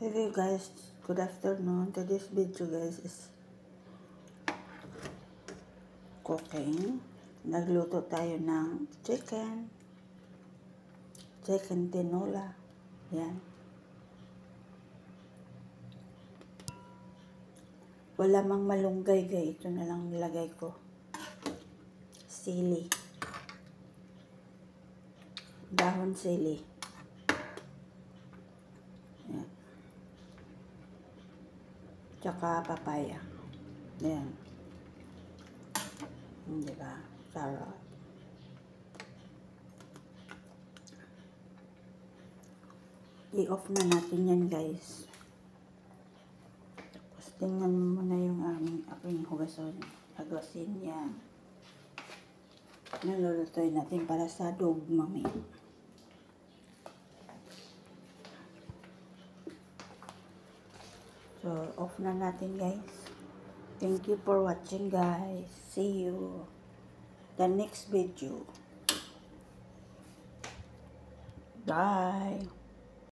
Hello guys, good afternoon. Today's video guys is cooking. Nagluto tayo ng chicken tinola. Yan. Wala mang malunggay guys. Ito na lang nilagay ko. Sili. Dahon sili. Yan. Tsaka papaya. Yan. Diba? Sarap. I-off na natin yan guys. Tapos tingnan mo muna yung aking hugasin yan. Nalulutoy natin para sa dog mamaya. So, off na natin guys. Thank you for watching guys. See you the next video. Bye.